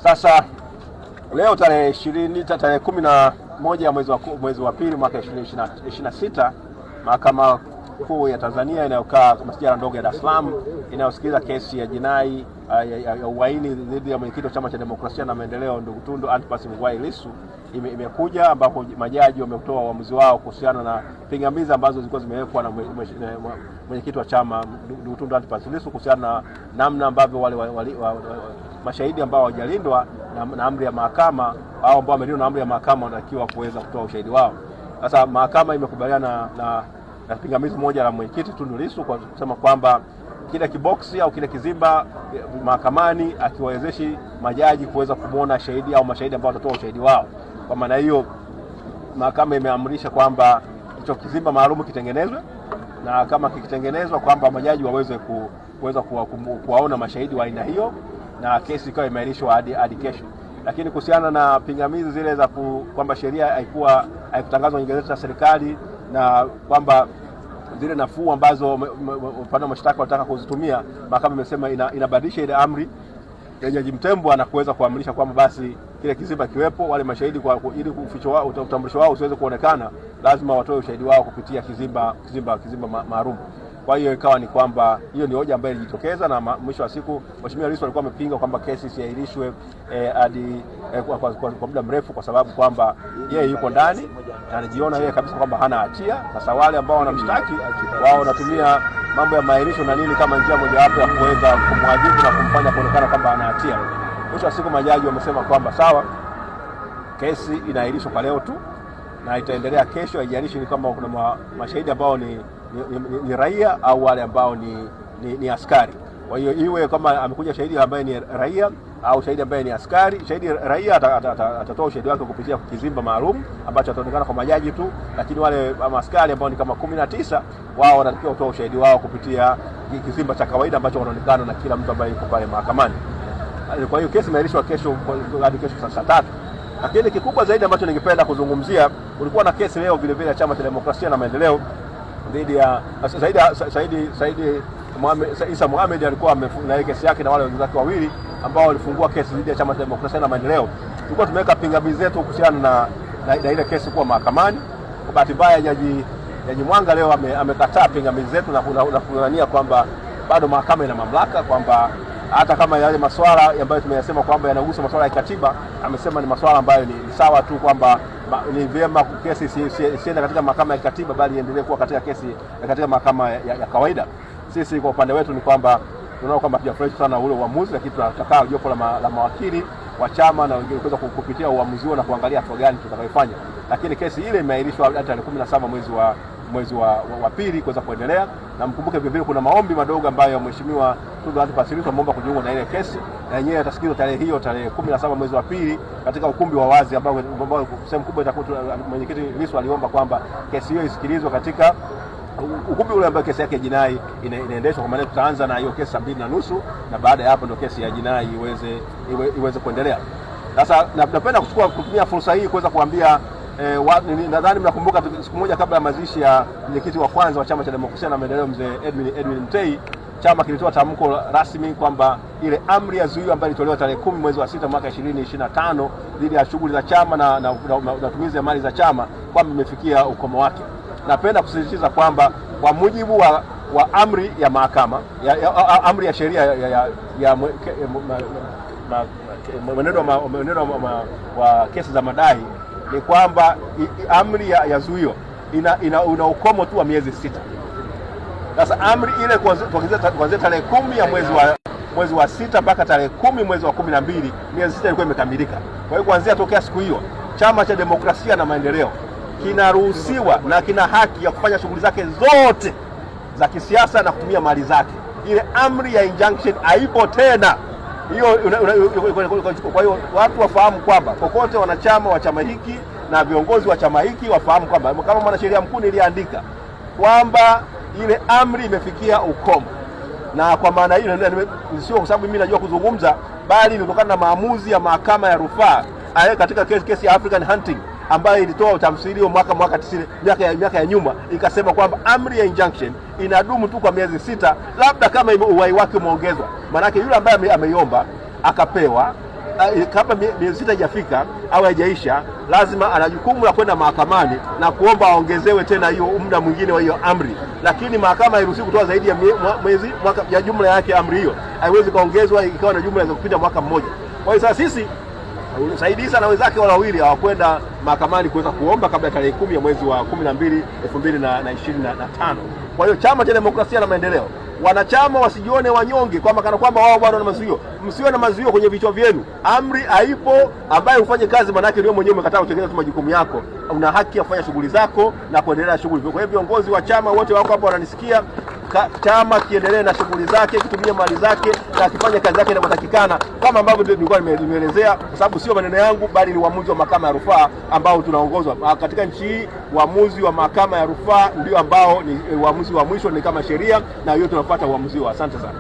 Sasa leo tarehe 11 mwezi wa pili mwaka 2026, Mahakama Kuu ya Tanzania inayokaa masjala ndogo ya Dar es Salaam inayosikiliza kesi ya jinai ya uhaini dhidi ya mwenyekiti wa Chama cha Demokrasia na Maendeleo ndugu Tundu Antipas Mugwai Lissu imekuja, ambapo majaji wametoa uamuzi wao kuhusiana na pingamizi ambazo zilikuwa zimewekwa na mwenyekiti wa chama ndugu Tundu Antipas Lissu kuhusiana na namna ambavyo wale mashahidi ambao hawajalindwa na amri ya mahakama au ambao wamelindwa na amri ya mahakama wanatakiwa kuweza kutoa ushahidi wao. Sasa mahakama imekubaliana na pingamizi moja la mwenyekiti Tundu Lissu kwa kusema kwamba kile kiboksi au kile kizimba mahakamani akiwawezeshi majaji kuweza kumuona shahidi au mashahidi ambao watatoa ushahidi wao. Kwa maana hiyo mahakama imeamrisha kwamba hicho kizimba maalum kitengenezwe, na kama kikitengenezwa kwamba majaji waweze kuwaona mashahidi wa aina hiyo, na kesi ikawa imeahirishwa hadi kesho. Lakini kuhusiana na pingamizi zile za kwamba sheria haikutangazwa kwenye gazeti la serikali na kwamba zile nafuu ambazo upande wa mashtaka wanataka kuzitumia, mahakama imesema inabadilisha ile amri ya Jaji Mtembwa na kuweza kuamrisha kwamba basi kile kizimba kiwepo, wale mashahidi ili uficho wao, utambulisho wao usiweze kuonekana, lazima watoe ushahidi wao kupitia kizimba maalum. Kwa hiyo ikawa ni kwamba hiyo ni hoja ambayo ilijitokeza, na mwisho wa siku Mheshimiwa Lissu alikuwa amepinga kwamba kesi isiahirishwe hadi kwa muda mrefu, kwa sababu kwamba yeye yuko ndani na anajiona yeye kabisa kwamba hana hatia. Sasa wale ambao wanamshtaki wao wanatumia mambo ya maahirisho na nini kama njia mojawapo ya kuweza kumwadhibu na kumfanya kuonekana kwamba hana hatia. Mwisho wa siku majaji wamesema kwamba sawa, kesi inaahirishwa kwa leo tu na itaendelea kesho, haijalishi ni kama kuna mashahidi ambao ni raia au wale ambao ni askari. Kwa hiyo iwe kama amekuja shahidi ambaye ni raia au shahidi ambaye ni askari, shahidi raia atatoa ushahidi wake kupitia kizimba maalum ambacho ataonekana kwa majaji tu, lakini wale askari ambao ni kama 19 wao wanatakiwa kutoa ushahidi wao kupitia kizimba cha kawaida ambacho wanaonekana na kila mtu ambaye yuko pale mahakamani. Kwa hiyo kesi imeahirishwa kesho hadi kesho saa 3. Lakini kikubwa zaidi ambacho ningependa kuzungumzia, kulikuwa na kesi leo vile vile ya Chama cha Demokrasia na Maendeleo dhidi ya Saidi Isa Mohamed. Alikuwa amefunga kesi yake na wale wenzake wawili ambao walifungua kesi dhidi ya Chama cha Demokrasia na Maendeleo. Tulikuwa tumeweka pingamizi zetu kuhusiana na ile kesi kuwa mahakamani. Kwa bahati mbaya Jaji Mwanga leo amekataa pingamizi zetu na kudhania kwamba bado mahakama ina mamlaka, kwamba hata kama yale masuala ambayo tumeyasema kwamba yanahusu masuala ya katiba, amesema ni masuala ambayo ni sawa tu, kwamba ni vyema kesi isiende katika mahakama ya katiba bali iendelee kuwa katika mahakama ya kawaida. Sisi kwa upande wetu ni kwamba tunaona kwamba hatujafurahi sana ule uamuzi, lakini tutakaa jopo la mawakili wa chama na wengine kuweza kupitia uamuzi huo na kuangalia hatua gani tutakayofanya. Lakini kesi ile imeahirishwa hadi tarehe 17 mwezi wa pili kuweza kuendelea. Na mkumbuke vile vile kuna maombi madogo ambayo Mheshimiwa Tundu Antipas Lissu ameomba kujiunga na ile kesi, na yenyewe atasikizwa tarehe 17 mwezi wa pili katika ukumbi wa wazi ambao sehemu kubwa itakuwa mwenyekiti Lissu aliomba kwamba kesi hiyo isikilizwe katika ukumbi ule ambao kesi yake jinai inaendeshwa. Kwa maana tutaanza na hiyo kesi 2:30 na baada ya hapo ndio kesi ya jinai iweze kuendelea. Sasa napenda kutumia fursa hii kuweza kuambia nadhani mnakumbuka siku moja kabla ya mazishi ya mwenyekiti wa kwanza wa Chama cha Demokrasia na Maendeleo mzee Edwin Mtei, chama kilitoa tamko rasmi kwamba ile amri ya zuio ambayo ilitolewa tarehe 10 mwezi wa 6 mwaka 2025 dhidi ya shughuli za chama na matumizi ya mali za chama kwamba imefikia ukomo wake. Napenda kusisitiza kwamba kwa mujibu wa amri ya mahakama amri ya sheria ya mwenendo wa kesi za madai ni kwamba amri ya zuio ina ukomo tu wa miezi 6. Sasa amri ile kuanzia tarehe 10 ya mwezi wa 6 mpaka tarehe 10 mwezi wa 12, miezi 6 ilikuwa imekamilika. Kwa hiyo kuanzia tokea siku hiyo Chama cha Demokrasia na Maendeleo kinaruhusiwa na kina haki ya kufanya shughuli zake zote za kisiasa na kutumia mali zake. Ile amri ya injunction haipo tena. Kwa hiyo watu wafahamu kwamba kokote wanachama wa chama hiki na viongozi wa chama hiki wafahamu kwamba kama mwanasheria mkuu niliandika kwamba ile amri imefikia ukomo. Na kwa maana hiyo sio kwa sababu mimi najua kuzungumza, bali ni kutokana na maamuzi ya mahakama ya rufaa katika kesi ya African Hunting ambayo ilitoa utamsiri wa mwaka 90 miaka ya nyuma, ikasema kwamba amri ya injunction inadumu tu kwa miezi 6, labda kama uhai wake umeongezwa. Maana yake yule ambaye ameiomba akapewa kabla miezi 6 haijafika au haijaisha, lazima ana jukumu la kwenda mahakamani na kuomba aongezewe tena hiyo muda mwingine wa hiyo amri. Lakini mahakama hairuhusi kutoa zaidi ya mwezi ya jumla yake amri hiyo. Haiwezi kaongezwa ikawa na jumla ya kupita mwaka mmoja. Kwa hiyo sasa sisi Saidisa na wenzake wawili hawakwenda mahakamani kuweza kuomba kabla ya tarehe 10 ya mwezi wa 12 2025. Kwa hiyo Chama cha Demokrasia na Maendeleo, wanachama wasijione wanyonge kwamba kana kwamba wao bado na mazuio. Msiwe na mazuio kwenye vichwa vyenu. Amri haipo ambaye ufanye kazi, maana yake ndio mwenyewe umekataa kutekeleza majukumu yako. Una haki ya kufanya shughuli zako na kuendelea na shughuli. Kwa hiyo viongozi wa chama wote wako hapa wananisikia, chama kiendelee na shughuli zake, kitumie mali zake na kifanye kazi yake inayotakikana kama ambavyo nilikuwa nimeelezea, kwa sababu sio maneno yangu bali ni uamuzi wa mahakama ya rufaa ambao tunaongozwa katika nchi hii. Uamuzi wa mahakama ya rufaa ndio ambao ni uamuzi wa mwisho, ni kama sheria, na hiyo tunafuata uamuzi wa. Asante sana.